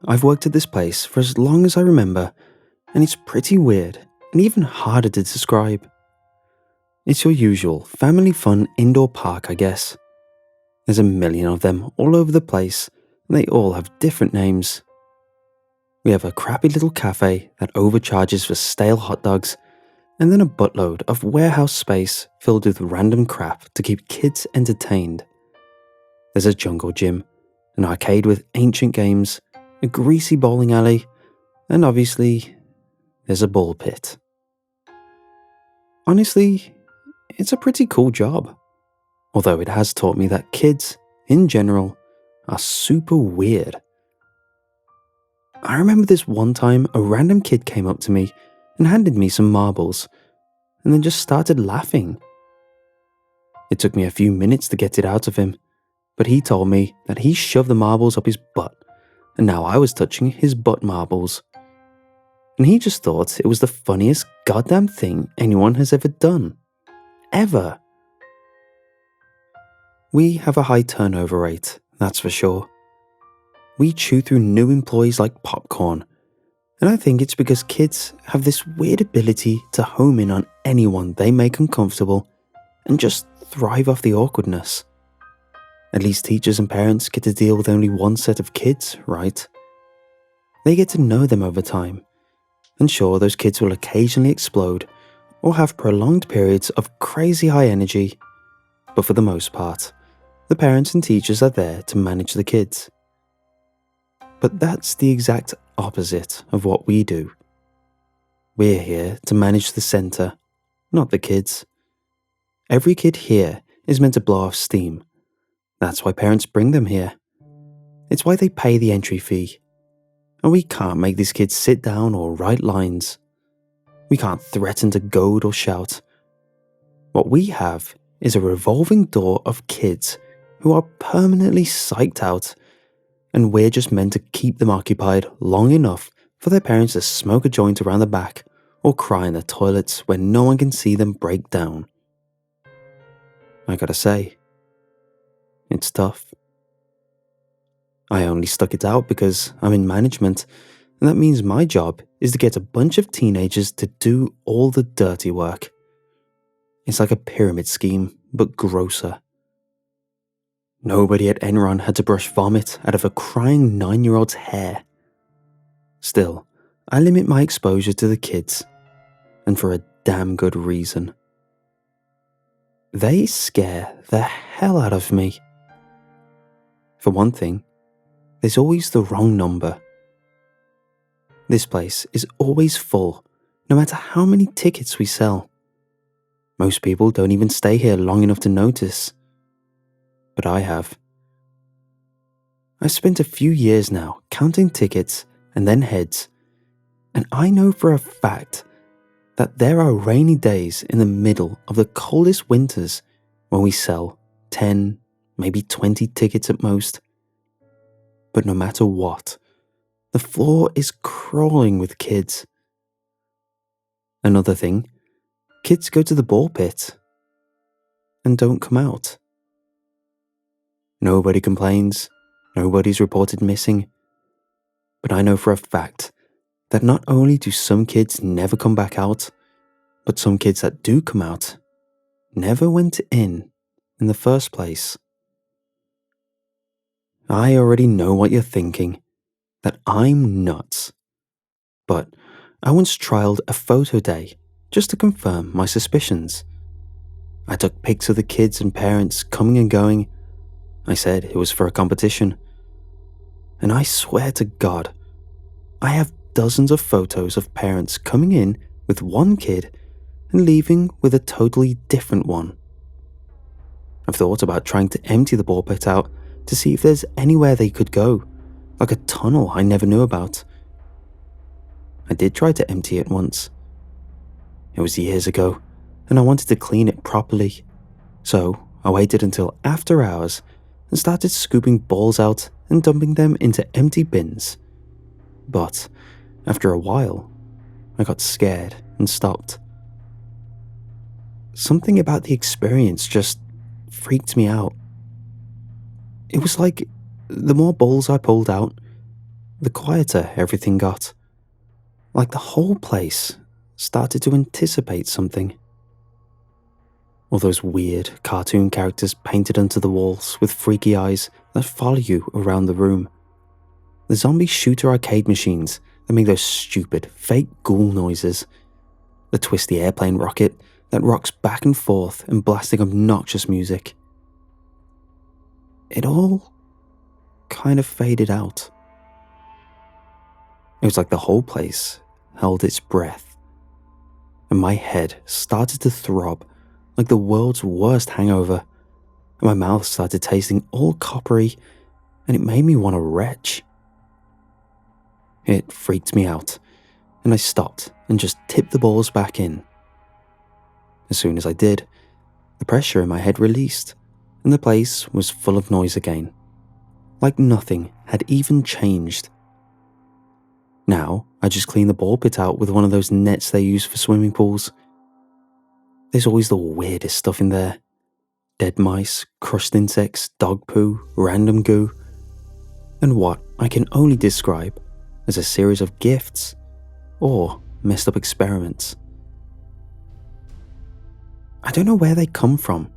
I've worked at this place for as long as I remember, and it's pretty weird and even harder to describe. It's your usual family fun indoor park, I guess. There's a million of them all over the place, and they all have different names. We have a crappy little cafe that overcharges for stale hot dogs, and then a buttload of warehouse space filled with random crap to keep kids entertained. There's a jungle gym, an arcade with ancient games, a greasy bowling alley, and obviously, there's a ball pit. Honestly, it's a pretty cool job, although it has taught me that kids, in general, are super weird. I remember this one time a random kid came up to me and handed me some marbles, and then just started laughing. It took me a few minutes to get it out of him, but he told me that he shoved the marbles up his butt, and now I was touching his butt marbles. And he just thought it was the funniest goddamn thing anyone has ever done. Ever. We have a high turnover rate, that's for sure. We chew through new employees like popcorn, and I think it's because kids have this weird ability to home in on anyone they make uncomfortable and just thrive off the awkwardness. At least teachers and parents get to deal with only one set of kids, right? They get to know them over time, and sure, those kids will occasionally explode or have prolonged periods of crazy high energy, but for the most part, the parents and teachers are there to manage the kids. But that's the exact opposite of what we do. We're here to manage the center, not the kids. Every kid here is meant to blow off steam. That's why parents bring them here. It's why they pay the entry fee. And we can't make these kids sit down or write lines. We can't threaten to goad or shout. What we have is a revolving door of kids who are permanently psyched out, and we're just meant to keep them occupied long enough for their parents to smoke a joint around the back or cry in the toilets where no one can see them break down. I gotta say, it's tough. I only stuck it out because I'm in management, and that means my job is to get a bunch of teenagers to do all the dirty work. It's like a pyramid scheme, but grosser. Nobody at Enron had to brush vomit out of a crying 9-year-old's hair. Still, I limit my exposure to the kids, and for a damn good reason. They scare the hell out of me. For one thing, there's always the wrong number. This place is always full, no matter how many tickets we sell. Most people don't even stay here long enough to notice. But I have. I've spent a few years now counting tickets and then heads, and I know for a fact that there are rainy days in the middle of the coldest winters when we sell 10, maybe 20 tickets at most. But no matter what, the floor is crawling with kids. Another thing, kids go to the ball pit and don't come out. Nobody complains, nobody's reported missing. But I know for a fact that not only do some kids never come back out, but some kids that do come out never went in the first place. I already know what you're thinking, that I'm nuts. But I once trialed a photo day just to confirm my suspicions. I took pics of the kids and parents coming and going. I said it was for a competition. And I swear to God, I have dozens of photos of parents coming in with one kid and leaving with a totally different one. I've thought about trying to empty the ball pit out to see if there's anywhere they could go, like a tunnel I never knew about. I did try to empty it once. It was years ago, and I wanted to clean it properly. So I waited until after hours and started scooping balls out and dumping them into empty bins. But after a while, I got scared and stopped. Something about the experience just freaked me out. It was like the more balls I pulled out, the quieter everything got. Like the whole place started to anticipate something. All those weird cartoon characters painted onto the walls with freaky eyes that follow you around the room. The zombie shooter arcade machines that make those stupid, fake ghoul noises. The twisty airplane rocket that rocks back and forth and blasting obnoxious music. It all kind of faded out. It was like the whole place held its breath, and my head started to throb like the world's worst hangover, and my mouth started tasting all coppery, and it made me want to retch. It freaked me out, and I stopped and just tipped the balls back in. As soon as I did, the pressure in my head released, and the place was full of noise again, like nothing had even changed. Now, I just clean the ball pit out with one of those nets they use for swimming pools. There's always the weirdest stuff in there. Dead mice, crushed insects, dog poo, random goo, and what I can only describe as a series of gifts or messed up experiments. I don't know where they come from,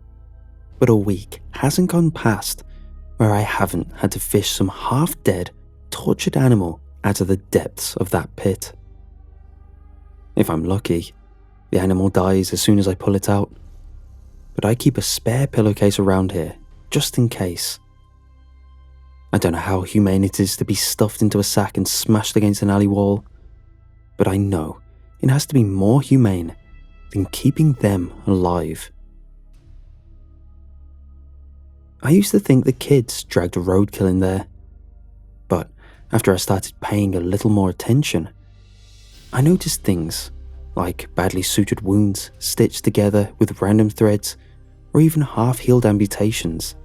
but a week hasn't gone past where I haven't had to fish some half-dead, tortured animal out of the depths of that pit. If I'm lucky, the animal dies as soon as I pull it out, but I keep a spare pillowcase around here just in case. I don't know how humane it is to be stuffed into a sack and smashed against an alley wall, but I know it has to be more humane than keeping them alive. I used to think the kids dragged roadkill in there, but after I started paying a little more attention, I noticed things like badly sutured wounds stitched together with random threads, or even half-healed amputations.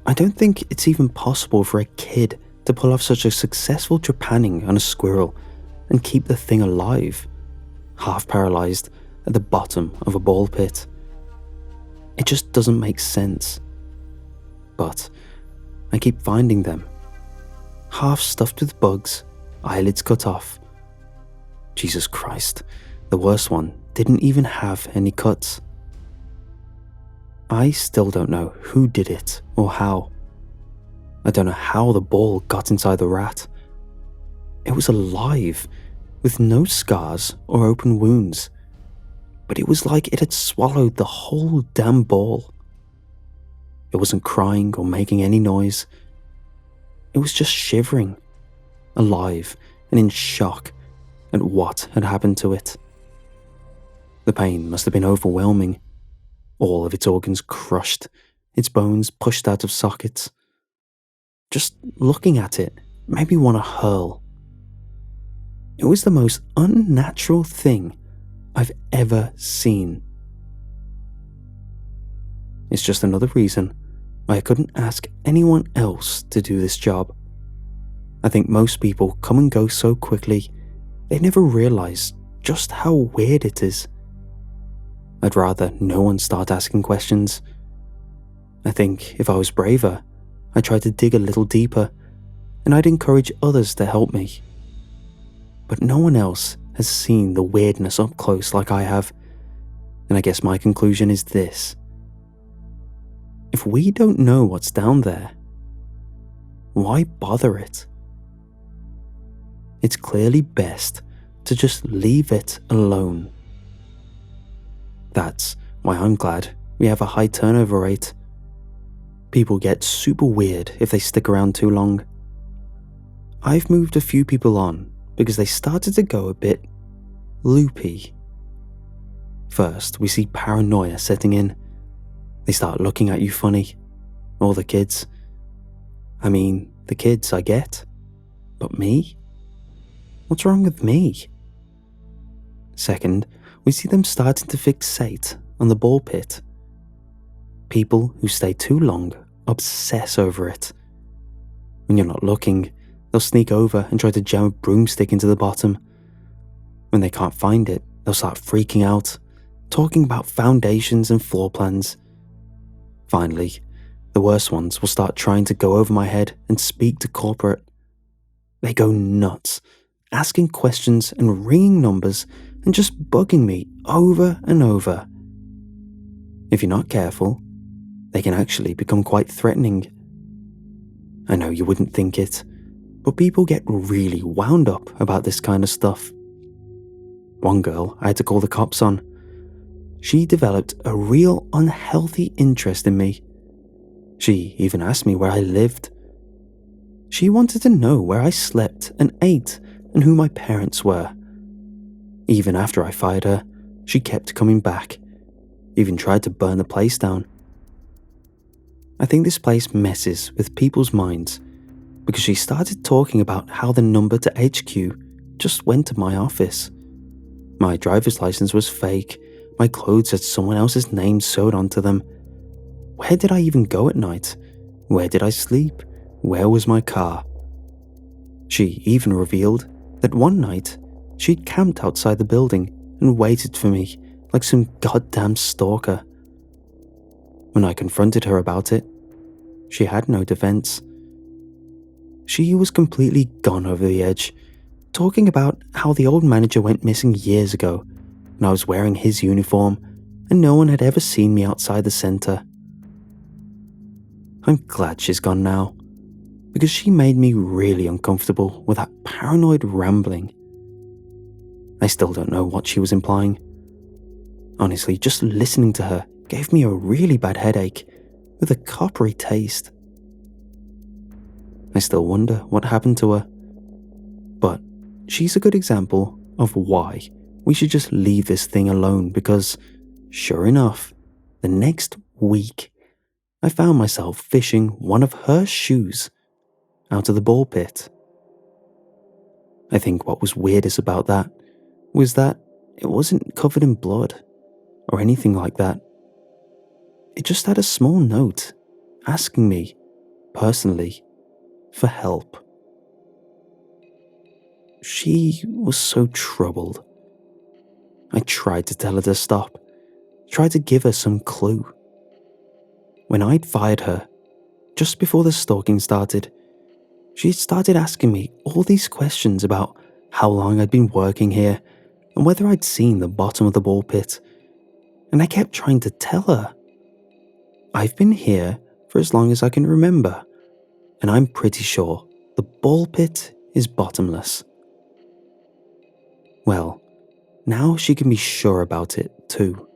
I don't think it's even possible for a kid to pull off such a successful trepanning on a squirrel and keep the thing alive, half paralyzed at the bottom of a ball pit. It just doesn't make sense. But I keep finding them, half stuffed with bugs, eyelids cut off. Jesus Christ, the worst one didn't even have any cuts. I still don't know who did it or how. I don't know how the ball got inside the rat. It was alive, with no scars or open wounds, but it was like it had swallowed the whole damn ball. It wasn't crying or making any noise. It was just shivering, alive and in shock at what had happened to it. The pain must have been overwhelming. All of its organs crushed, its bones pushed out of sockets. Just looking at it made me want to hurl. It was the most unnatural thing I've ever seen. It's just another reason why I couldn't ask anyone else to do this job. I think most people come and go so quickly, they never realize just how weird it is. I'd rather no one start asking questions. I think if I was braver, I'd try to dig a little deeper, and I'd encourage others to help me. But no one else has seen the weirdness up close like I have, and I guess my conclusion is this. If we don't know what's down there, why bother it? It's clearly best to just leave it alone. That's why I'm glad we have a high turnover rate. People get super weird if they stick around too long. I've moved a few people on because they started to go a bit loopy. First, we see paranoia setting in. They start looking at you funny. All the kids. I mean, the kids I get. But me? What's wrong with me? Second, we see them starting to fixate on the ball pit. People who stay too long obsess over it. When you're not looking, they'll sneak over and try to jam a broomstick into the bottom. When they can't find it, they'll start freaking out, talking about foundations and floor plans. Finally, the worst ones will start trying to go over my head and speak to corporate. They go nuts, asking questions and ringing numbers and just bugging me over and over. If you're not careful, they can actually become quite threatening. I know you wouldn't think it, but people get really wound up about this kind of stuff. One girl I had to call the cops on. She developed a real unhealthy interest in me. She even asked me where I lived. She wanted to know where I slept and ate and who my parents were. Even after I fired her, she kept coming back, even tried to burn the place down. I think this place messes with people's minds because she started talking about how the number to HQ just went to my office. My driver's license was fake, my clothes had someone else's name sewed onto them. Where did I even go at night? Where did I sleep? Where was my car? She even revealed that one night she'd camped outside the building and waited for me like some goddamn stalker. When I confronted her about it, she had no defense. She was completely gone over the edge, talking about how the old manager went missing years ago and I was wearing his uniform and no one had ever seen me outside the center. I'm glad she's gone now, because she made me really uncomfortable with that paranoid rambling. I still don't know what she was implying. Honestly, just listening to her gave me a really bad headache with a coppery taste. I still wonder what happened to her. But she's a good example of why we should just leave this thing alone, because, sure enough, the next week, I found myself fishing one of her shoes out of the ball pit. I think what was weirdest about that was that it wasn't covered in blood or anything like that. It just had a small note asking me, personally, for help. She was so troubled. I tried to tell her to stop, tried to give her some clue. When I'd fired her, just before the stalking started, she started asking me all these questions about how long I'd been working here and whether I'd seen the bottom of the ball pit. And I kept trying to tell her, I've been here for as long as I can remember, and I'm pretty sure the ball pit is bottomless. Well, now she can be sure about it too.